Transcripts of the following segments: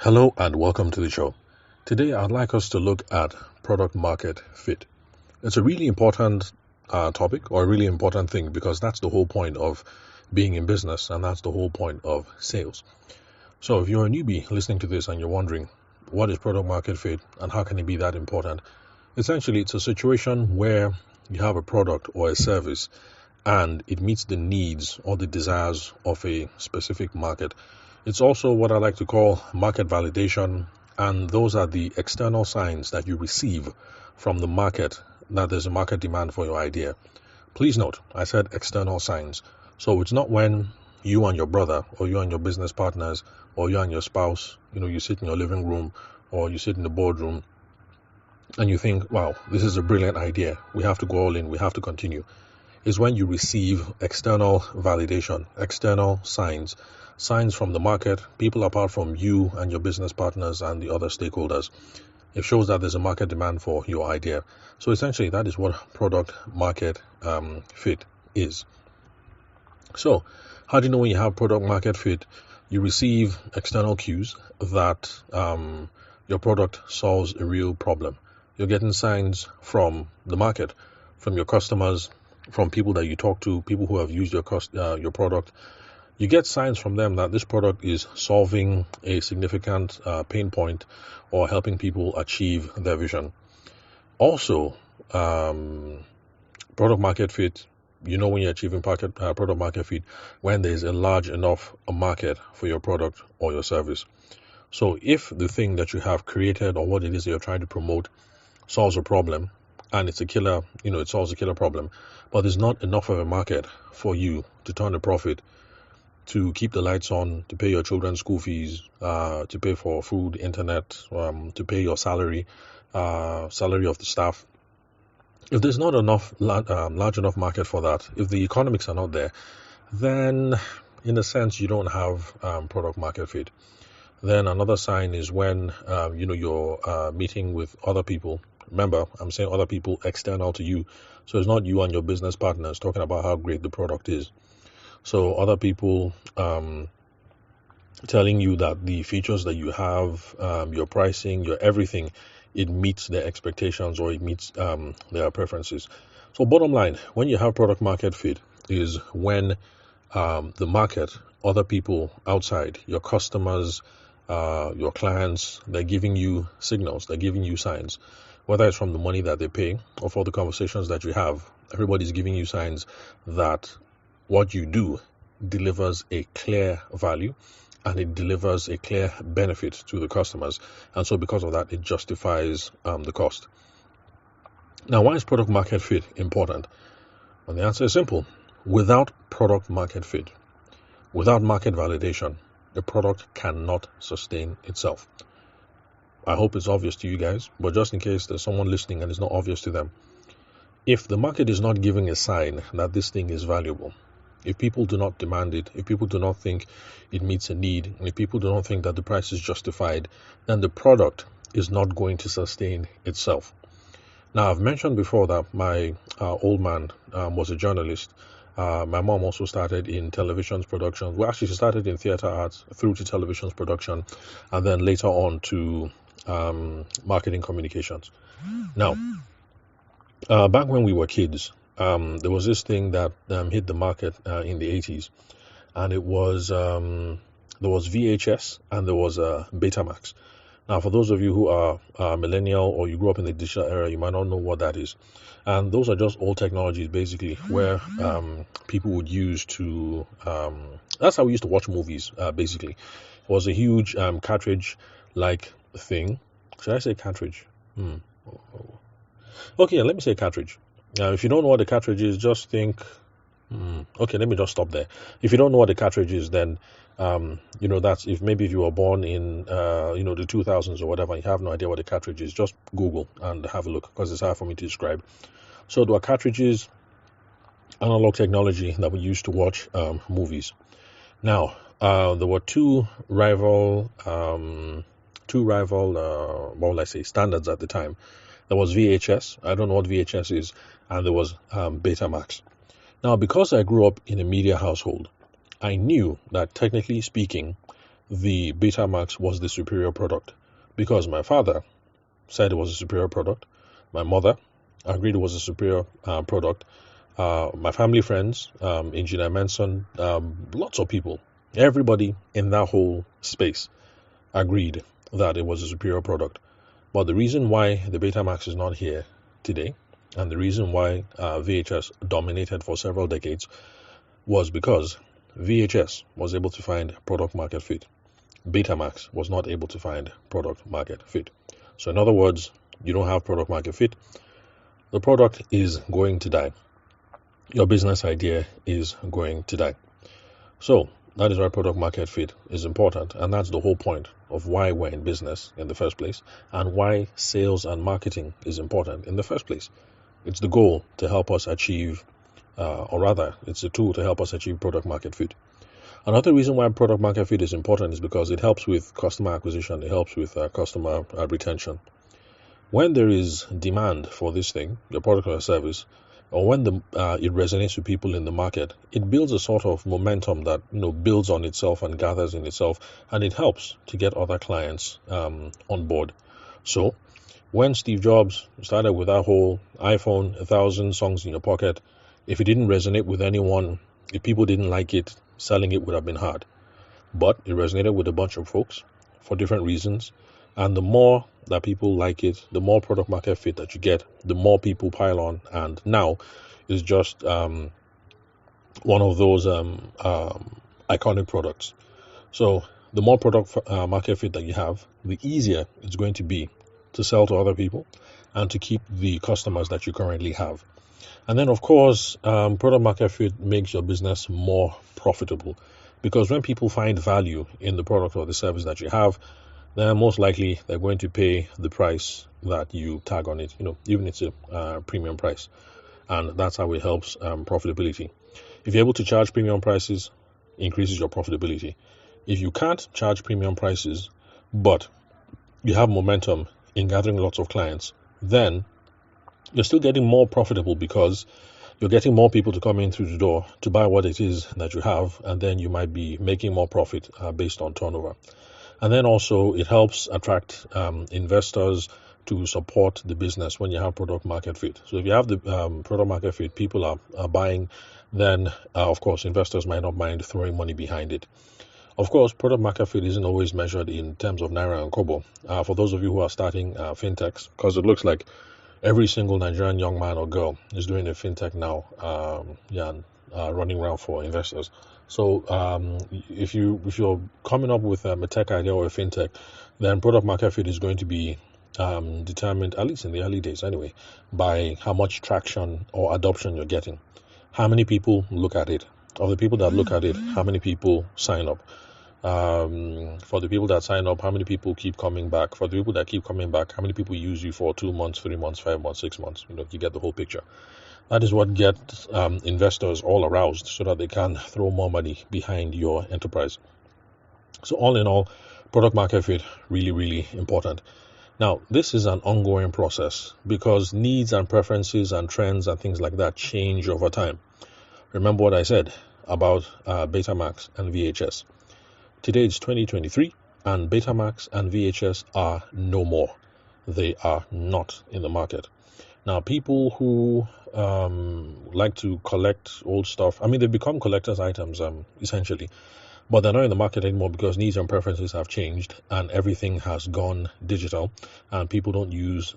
Hello and welcome to the show. Today I'd like us to look at product market fit. It's a really important topic or a really important thing because that's the whole point of being in business and that's the whole point of sales. So if you're a newbie listening to this and you're wondering what is product market fit and how can it be that important, essentially it's a situation where you have a product or a service and it meets the needs or the desires of a specific market. It's also what I like to call market validation, and those are the external signs that you receive from the market that there's a market demand for your idea. Please note, I said external signs. So it's not when you and your brother or you and your business partners or you and your spouse, you sit in your living room or you sit in the boardroom and you think, wow, this is a brilliant idea. We have to go all in. We have to continue. Is when you receive external validation, external signs from the market, people apart from you and your business partners and the other stakeholders. It shows that there's a market demand for your idea. So essentially, that is what product market fit is. So how do you know when you have product market fit? You receive external cues that your product solves a real problem. You're getting signs from the market, from your customers, from people that you talk to, people who have used your product. You get signs from them that this product is solving a significant pain point or helping people achieve their vision. Also, product market fit, when you're achieving product market fit, when there's a large enough market for your product or your service. So if the thing that you have created or what it is that you're trying to promote solves a problem, and it's a killer, it solves a killer problem, but there's not enough of a market for you to turn a profit, to keep the lights on, to pay your children's school fees, to pay for food, internet, to pay your salary of the staff. If there's not enough large enough market for that, if the economics are not there, then in a sense you don't have product market fit. Then another sign is when you're meeting with other people. Remember, I'm saying other people external to you. So it's not you and your business partners talking about how great the product is. So other people telling you that the features that you have, your pricing, your everything, it meets their expectations or it meets their preferences. So bottom line, when you have product market fit is when the market, other people outside, your customers, your clients, they're giving you signals, they're giving you signs. Whether it's from the money that they pay or for the conversations that you have, everybody's giving you signs that what you do delivers a clear value and it delivers a clear benefit to the customers. And so because of that, it justifies the cost. Now, why is product market fit important? And the answer is simple. Without product market fit, without market validation, the product cannot sustain itself. I hope it's obvious to you guys, but just in case there's someone listening and it's not obvious to them, if the market is not giving a sign that this thing is valuable, if people do not demand it, if people do not think it meets a need, if people do not think that the price is justified, then the product is not going to sustain itself. Now, I've mentioned before that my old man was a journalist. My mom also started in television production. Well, actually, she started in theater arts through to television production, and then later on to marketing communications. Now, back when we were kids, there was this thing that hit the market in the 80s, and it was there was VHS and there was Betamax. Now, for those of you who are millennial or you grew up in the digital era, you might not know what that is. And those are just old technologies, basically, where people would use to... that's how we used to watch movies, basically. It was a huge cartridge-like thing. Should I say cartridge? Okay, let me say cartridge. Now, if you don't know what the cartridge is, just think... Okay, let me just stop there. If you don't know what the cartridge is, then... that's if you were born in the 2000s or whatever, and you have no idea what a cartridge is, just Google and have a look because it's hard for me to describe. So there were cartridges, analog technology that we used to watch movies. Now there were two rival standards at the time. There was VHS. I don't know what VHS is, and there was Betamax. Now, because I grew up in a media household, I knew that technically speaking, the Betamax was the superior product because my father said it was a superior product. My mother agreed it was a superior product. My family friends, Engineer Manson, lots of people, everybody in that whole space agreed that it was a superior product. But the reason why the Betamax is not here today, and the reason why VHS dominated for several decades, was because VHS was able to find product market fit. Betamax was not able to find product market fit. So in other words, you don't have product market fit. The product is going to die. Your business idea is going to die. So that is why product market fit is important. And that's the whole point of why we're in business in the first place and why sales and marketing is important in the first place. It's the goal to help us achieve, or rather, it's a tool to help us achieve product market fit. Another reason why product market fit is important is because it helps with customer acquisition. It helps with customer retention. When there is demand for this thing, your product or service, or when it resonates with people in the market, it builds a sort of momentum that builds on itself and gathers in itself, and it helps to get other clients on board. So, when Steve Jobs started with that whole iPhone, 1,000 songs in your pocket, if it didn't resonate with anyone, if people didn't like it, selling it would have been hard. But it resonated with a bunch of folks for different reasons. And the more that people like it, the more product market fit that you get, the more people pile on. And now it's just one of those iconic products. So the more product market fit that you have, the easier it's going to be to sell to other people and to keep the customers that you currently have. And then, of course, product market fit makes your business more profitable, because when people find value in the product or the service that you have, then most likely they're going to pay the price that you tag on it, even if it's a premium price. And that's how it helps profitability. If you're able to charge premium prices, it increases your profitability. If you can't charge premium prices, but you have momentum in gathering lots of clients, then you're still getting more profitable because you're getting more people to come in through the door to buy what it is that you have, and then you might be making more profit based on turnover. And then also it helps attract investors to support the business when you have product market fit. So if you have the product market fit, people are buying, then of course investors might not mind throwing money behind it. Of course, product market fit isn't always measured in terms of Naira and Kobo. For those of you who are starting fintechs, because it looks like every single Nigerian young man or girl is doing a fintech now, running around for investors. So if you're coming up with a tech idea or a fintech, then product market fit is going to be determined, at least in the early days anyway, by how much traction or adoption you're getting. How many people look at it? Of the people that look at it, how many people sign up? For the people that sign up, how many people keep coming back? For the people that keep coming back, how many people use you for 2 months, 3 months, 5 months, 6 months? You get the whole picture. That is what gets investors all aroused so that they can throw more money behind your enterprise. So all in all, product market fit, really, really important. Now, this is an ongoing process because needs and preferences and trends and things like that change over time. Remember what I said about Betamax and VHS. Today it's 2023 and Betamax and VHS are no more. They are not in the market. Now, people who like to collect old stuff, they've become collector's items essentially, but they're not in the market anymore because needs and preferences have changed and everything has gone digital, and people don't use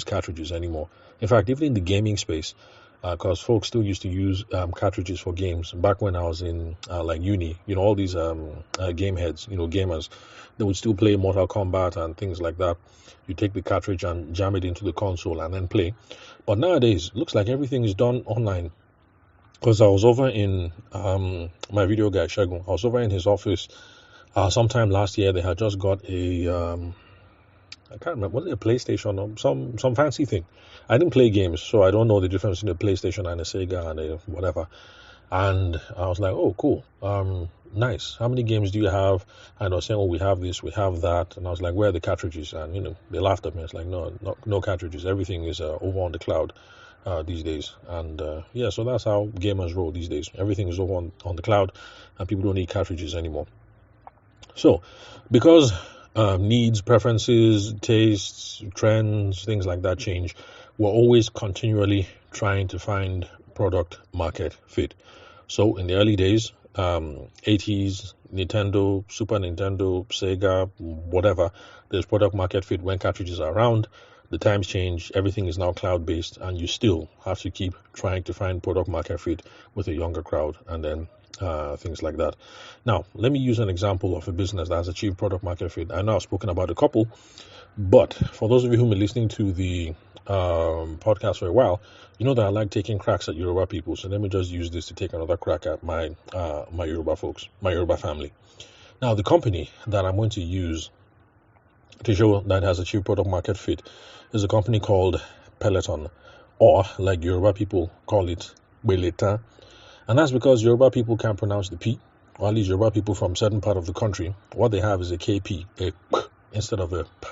cartridges anymore. In fact, even in the gaming space, because folks still used to use cartridges for games. Back when I was in uni, all these game heads, gamers, they would still play Mortal Kombat and things like that. You take the cartridge and jam it into the console and then play. But nowadays, it looks like everything is done online. Because I was over in my video guy, Shagun, I was over in his office sometime last year. They had just got a I can't remember, was it a PlayStation or some fancy thing? I didn't play games, so I don't know the difference between a PlayStation and a Sega and a whatever. And I was like, oh, cool, nice. How many games do you have? And I was saying, oh, we have this, we have that. And I was like, where are the cartridges? And they laughed at me. It's like, no cartridges. Everything is over on the cloud these days. And so that's how gamers roll these days. Everything is over on the cloud, and people don't need cartridges anymore. So, because needs, preferences, tastes, trends, things like that change, we're always continually trying to find product market fit. So, in the early days, 80s, Nintendo, Super Nintendo, Sega, whatever, there's product market fit when cartridges are around. The times change, everything is now cloud based, and you still have to keep trying to find product market fit with a younger crowd, and then things like that. Now, let me use an example of a business that has achieved product market fit. I know I've spoken about a couple, but for those of you who have been listening to the podcast for a while, you know that I like taking cracks at Yoruba people. So let me just use this to take another crack at my my Yoruba folks, my Yoruba family. Now, the company that I'm going to use to show that has achieved product market fit is a company called Peloton, or like Yoruba people call it, Beleta. And that's because Yoruba people can't pronounce the P, or at least Yoruba people from certain part of the country, what they have is a KP, a P, instead of a P.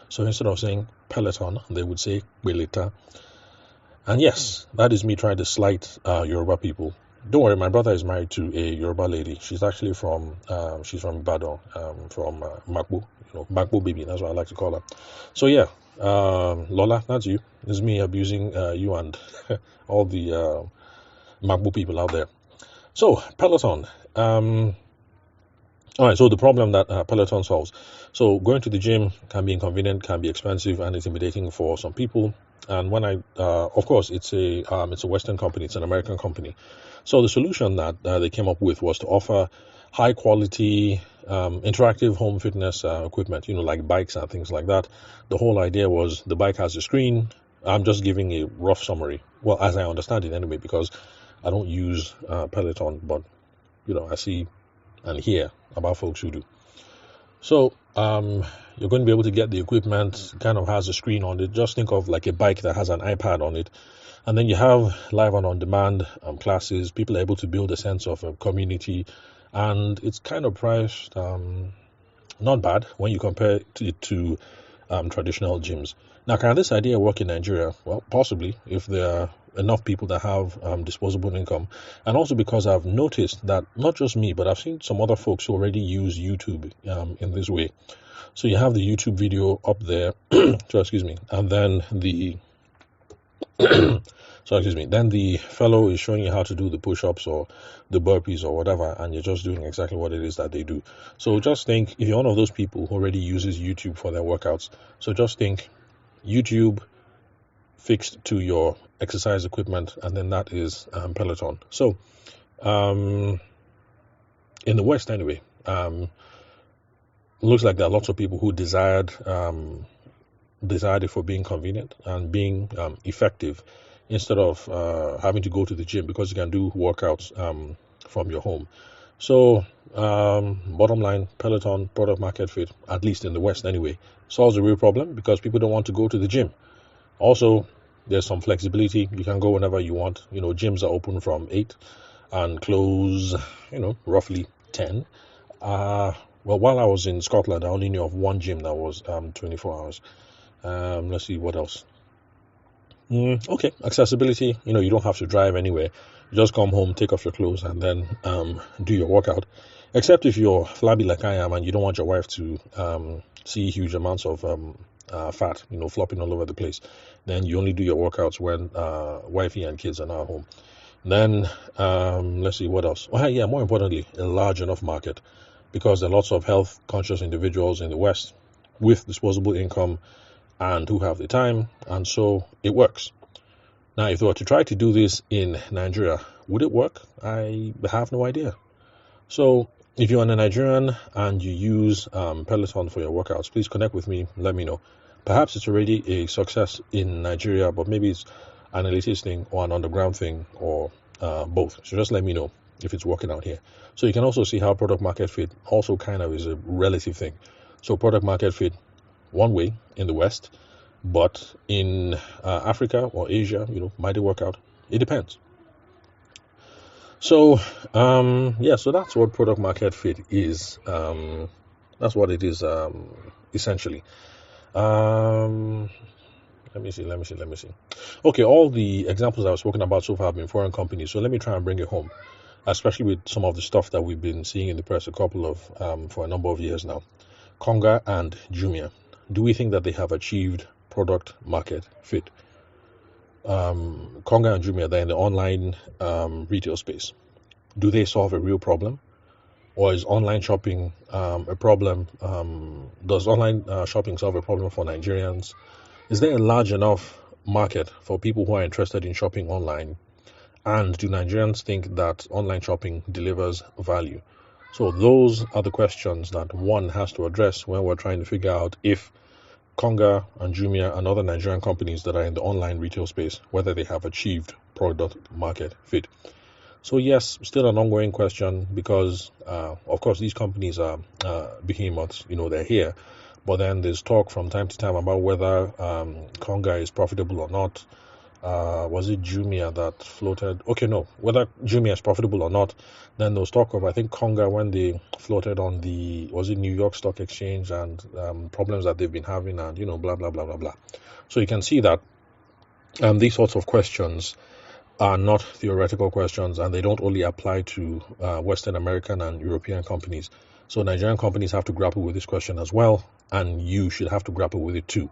So instead of saying Peloton, they would say Beleta. And yes, that is me trying to slight Yoruba people. Don't worry, my brother is married to a Yoruba lady. She's actually from Ibadan, from Makbo, Makbo baby. That's what I like to call her. So yeah, Lola, that's you. This is me abusing you and all the Makbo people out there. So Peloton. All right, so the problem that Peloton solves. So going to the gym can be inconvenient, can be expensive, and intimidating for some people. And when of course, it's a Western company, it's an American company. So the solution that they came up with was to offer high quality interactive home fitness equipment, like bikes and things like that. The whole idea was the bike has a screen. I'm just giving a rough summary. Well, as I understand it anyway, because I don't use Peloton, but I see and hear about folks who do. So you're going to be able to get the equipment, kind of has a screen on it. Just think of like a bike that has an iPad on it. And then you have live and on-demand classes. People are able to build a sense of a community. And it's kind of priced not bad when you compare it to traditional gyms. Now, can this idea work in Nigeria? Well, possibly, if there are enough people that have disposable income. And also because I've noticed that not just me, but I've seen some other folks who already use YouTube in this way. So you have the YouTube video up there, so excuse me, and then the then the fellow is showing you how to do the push-ups or the burpees or whatever, and you're just doing exactly what it is that they do. So just think, if you're one of those people who already uses YouTube for their workouts, so just think YouTube fixed to your exercise equipment, and then that is Peloton. So in the West anyway, looks like there are lots of people who desired it for being convenient and being effective, instead of having to go to the gym, because you can do workouts from your home. So bottom line, Peloton product market fit, at least in the West anyway, solves the real problem, because people don't want to go to the gym. Also, there's some flexibility. You can go whenever you want. Gyms are open from 8 and close, roughly 10. Well, while I was in Scotland, I only knew of one gym that was 24 hours. Let's see what else. Okay, accessibility. You don't have to drive anywhere. You just come home, take off your clothes, and then do your workout. Except if you're flabby like I am and you don't want your wife to see huge amounts of fat, flopping all over the place, then you only do your workouts when wifey and kids are not home. Then let's see what else. Well, yeah, more importantly, a large enough market, because there are lots of health conscious individuals in the West with disposable income and who have the time, and so it works. Now, if they were to try to do this in Nigeria, would it work? I have no idea. So if you're a Nigerian and you use Peloton for your workouts, please connect with me. Let me know. Perhaps it's already a success in Nigeria, but maybe it's an elitist thing or an underground thing, or both. So just let me know if it's working out here. So you can also see how product market fit also kind of is a relative thing. So product market fit one way in the West, but in Africa or Asia, might it work out? It depends. So so that's what product market fit is. That's what it is essentially. Let me see. Okay, all the examples I've spoken about so far have been foreign companies, so let me try and bring it home. especially with some of the stuff that we've been seeing in the press for a number of years now. Konga and Jumia. Do we think that they have achieved product market fit? Konga and Jumia, they're in the online retail space. Do they solve a real problem? Or is online shopping a problem? Does online shopping solve a problem for Nigerians? Is there a large enough market for people who are interested in shopping online? And do Nigerians think that online shopping delivers value? So those are the questions that one has to address when we're trying to figure out if Konga and Jumia and other Nigerian companies that are in the online retail space, whether they have achieved product market fit. So yes, still an ongoing question because, of course, these companies are behemoths. They're here, but then there's talk from time to time about whether Konga is profitable or not. Was it Jumia that floated? Okay, no, whether Jumia is profitable or not. Then there was talk of, I think, Konga when they floated on was it New York Stock Exchange and problems that they've been having and blah blah blah blah blah. So you can see that these sorts of questions are not theoretical questions, and they don't only apply to Western American and European companies. So Nigerian companies have to grapple with this question as well, and you should have to grapple with it too.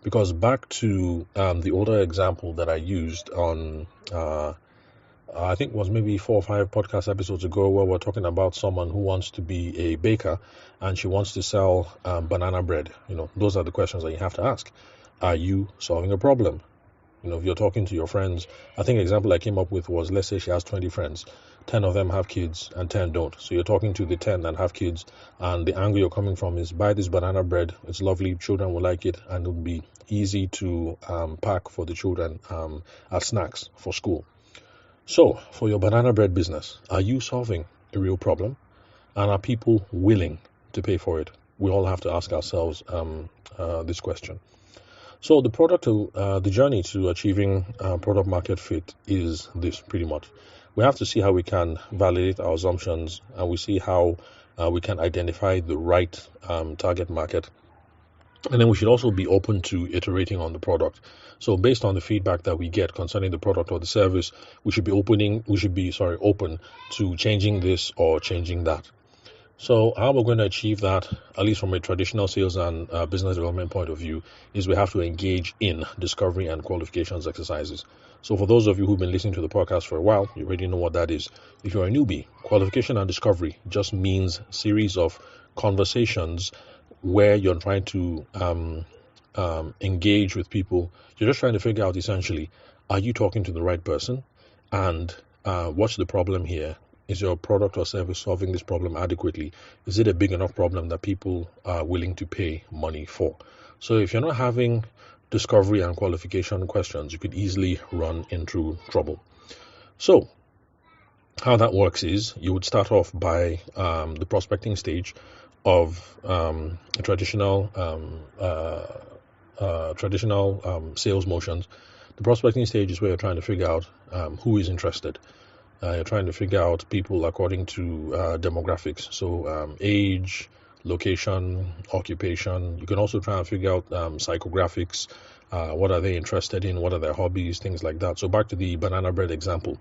Because back to the older example that I used on, I think it was maybe 4 or 5 podcast episodes ago, where we're talking about someone who wants to be a baker and she wants to sell banana bread. Those are the questions that you have to ask. Are you solving a problem? If you're talking to your friends, I think the example I came up with was, let's say she has 20 friends, 10 of them have kids and 10 don't. So you're talking to the 10 that have kids, and the angle you're coming from is, buy this banana bread. It's lovely. Children will like it, and it'll be easy to pack for the children as snacks for school. So for your banana bread business, are you solving a real problem? And are people willing to pay for it? We all have to ask ourselves this question. So the journey to achieving product market fit is this pretty much. We have to see how we can validate our assumptions, and we see how we can identify the right target market. And then we should also be open to iterating on the product. So based on the feedback that we get concerning the product or the service, we should be open to changing this or changing that. So how we're going to achieve that, at least from a traditional sales and business development point of view, is we have to engage in discovery and qualifications exercises. So for those of you who've been listening to the podcast for a while, you already know what that is. If you're a newbie, qualification and discovery just means series of conversations where you're trying to engage with people. You're just trying to figure out, essentially, are you talking to the right person? And what's the problem here? Is your product or service solving this problem adequately? Is it a big enough problem that people are willing to pay money for? So if you're not having discovery and qualification questions, you could easily run into trouble. So how that works is you would start off by the prospecting stage of traditional sales motions. The prospecting stage is where you're trying to figure out who is interested. You're trying to figure out people according to demographics, so age, location, occupation. You can also try and figure out psychographics. What are they interested in? What are their hobbies? Things like that. So back to the banana bread example.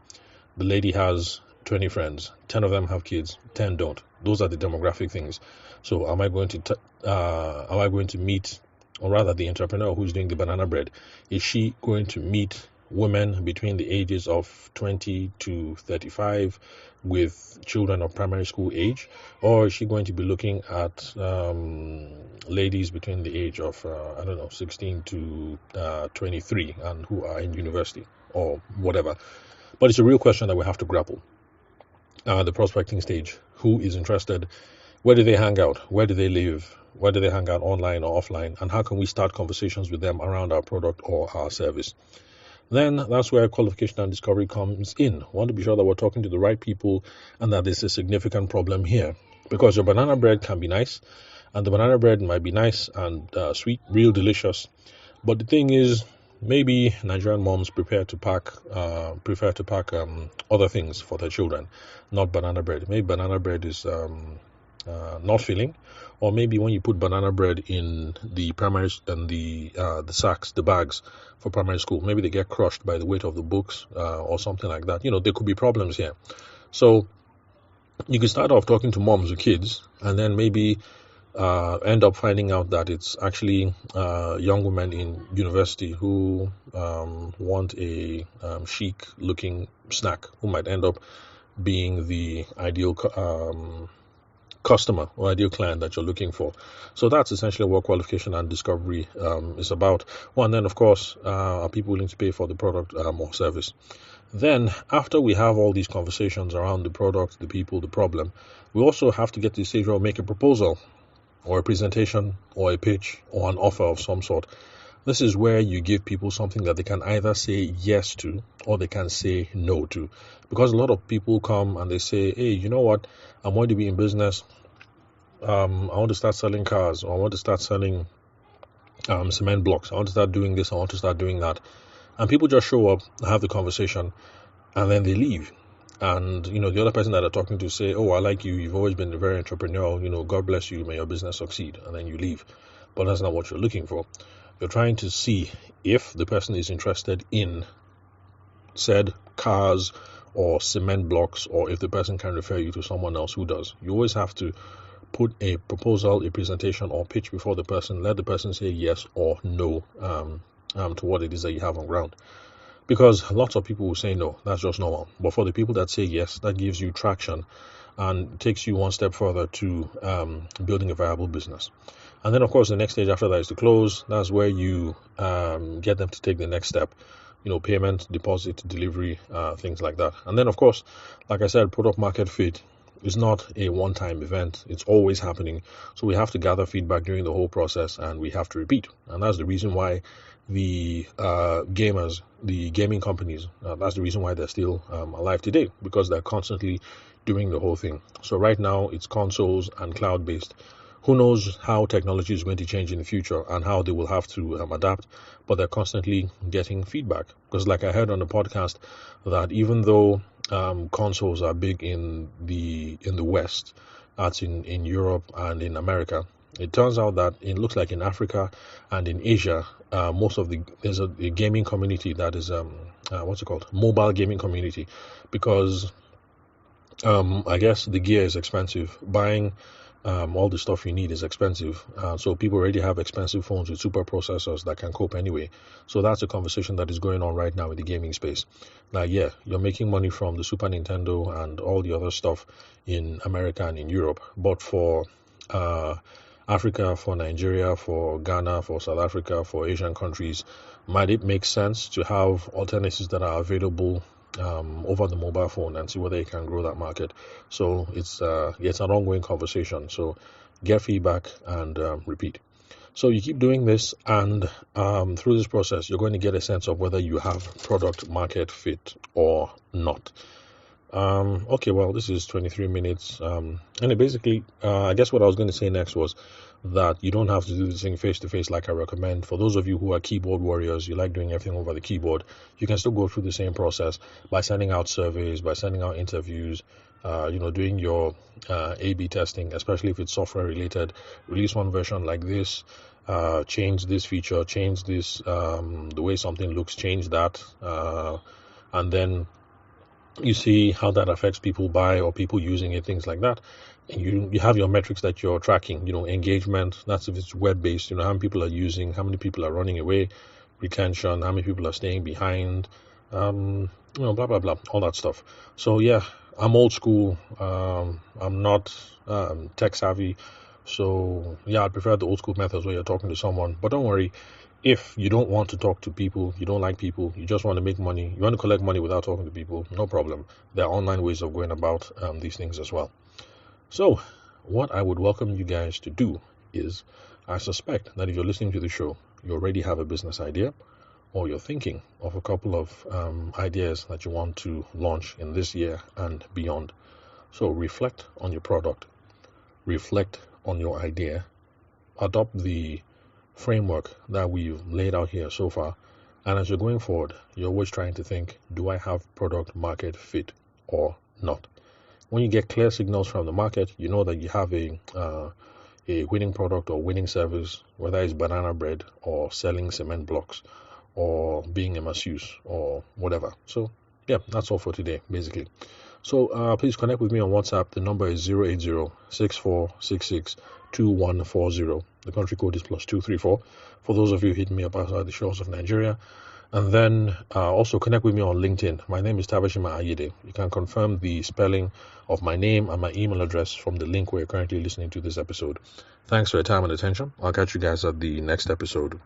The lady has 20 friends. 10 of them have kids. 10 don't. Those are the demographic things. So am I going to meet, or rather the entrepreneur who's doing the banana bread, is she going to meet women between the ages of 20 to 35 with children of primary school age, or is she going to be looking at ladies between the age of 16 to 23 and who are in university or whatever? But it's a real question that we have to grapple. The prospecting stage: who is interested? Where do they hang out? Where do they live? Where do they hang out, online or offline? And how can we start conversations with them around our product or our service? Then that's where qualification and discovery comes in. We want to be sure that we're talking to the right people and that there's a significant problem here. Because your banana bread can be nice, and the banana bread might be nice and sweet, real delicious. But the thing is, maybe Nigerian moms prefer to pack other things for their children, not banana bread. Maybe banana bread is not filling, or maybe when you put banana bread in the primary and the sacks, the bags for primary school, maybe they get crushed by the weight of the books or something like that. There could be problems here. So you could start off talking to moms with kids, and then maybe end up finding out that it's actually young women in university who want a chic looking snack, who might end up being the ideal customer or ideal client that you're looking for. So that's essentially what qualification and discovery is about. Well, and then of course, are people willing to pay for the product or service? Then, after we have all these conversations around the product, the people, the problem, we also have to get to the stage where we make a proposal or a presentation or a pitch or an offer of some sort. This is where you give people something that they can either say yes to or they can say no to. Because a lot of people come and they say, hey, you know what, I'm going to be in business. I want to start selling cars, or I want to start selling cement blocks. I want to start doing this. I want to start doing that. And people just show up, have the conversation, and then they leave. And, the other person that they're talking to say, oh, I like you. You've always been very entrepreneurial. God bless you. May your business succeed. And then you leave. But that's not what you're looking for. You're trying to see if the person is interested in said cars or cement blocks, or if the person can refer you to someone else who does. You always have to put a proposal, a presentation, or pitch before the person. Let the person say yes or no to what it is that you have on ground. Because lots of people will say no, that's just normal. But for the people that say yes, that gives you traction and takes you one step further to building a viable business. And then, of course, the next stage after that is to close. That's where you get them to take the next step. Payment, deposit, delivery, things like that. And then, of course, like I said, product market fit is not a one-time event. It's always happening. So we have to gather feedback during the whole process, and we have to repeat. And that's the reason why the gamers, the gaming companies, that's the reason why they're still alive today, because they're constantly doing the whole thing. So right now it's consoles and cloud-based. Who knows how technology is going to change in the future and how they will have to adapt, but they're constantly getting feedback. Because like I heard on the podcast, that even though consoles are big in the West, that's in Europe and in America, it turns out that it looks like in Africa and in Asia, there's a gaming community that is mobile gaming community, because I guess the gear is expensive. Buying all the stuff you need is expensive. So people already have expensive phones with super processors that can cope anyway. So that's a conversation that is going on right now in the gaming space. Like, yeah, you're making money from the Super Nintendo and all the other stuff in America and in Europe. But for Africa, for Nigeria, for Ghana, for South Africa, for Asian countries, might it make sense to have alternatives that are available over the mobile phone and see whether you can grow that market? So it's an ongoing conversation. So get feedback and repeat. So you keep doing this, and through this process, you're going to get a sense of whether you have product market fit or not. Okay, well, this is 23 minutes. And basically, I guess what I was going to say next was that you don't have to do this thing face to face like I recommend. For those of you who are keyboard warriors, you like doing everything over the keyboard, you can still go through the same process by sending out surveys, by sending out interviews, doing your A/B testing, especially if it's software related. Release one version like this, change this feature, change this, the way something looks, change that, and then you see how that affects people buy or people using it, things like that. And you have your metrics that you're tracking, engagement, that's if it's web-based, how many people are using, how many people are running away, retention, how many people are staying behind, blah, blah, blah, all that stuff. So yeah, I'm old school. I'm not tech savvy. So yeah, I prefer the old school methods where you're talking to someone. But don't worry, if you don't want to talk to people, you don't like people, you just want to make money, you want to collect money without talking to people, no problem. There are online ways of going about these things as well. So what I would welcome you guys to do is, I suspect that if you're listening to the show, you already have a business idea, or you're thinking of a couple of ideas that you want to launch in this year and beyond. So reflect on your product, reflect on your idea, adopt the framework that we've laid out here so far, and as you're going forward, you're always trying to think, do I have product market fit or not? When you get clear signals from the market, you know that you have a winning product or winning service, whether it's banana bread or selling cement blocks or being a masseuse or whatever. So yeah, that's all for today, basically. So please connect with me on WhatsApp. The number is 080-6466-2140. The country code is +234. For those of you hitting me up outside the shores of Nigeria. And then also connect with me on LinkedIn. My name is Tabashima Ayide. You can confirm the spelling of my name and my email address from the link where you're currently listening to this episode. Thanks for your time and attention. I'll catch you guys at the next episode.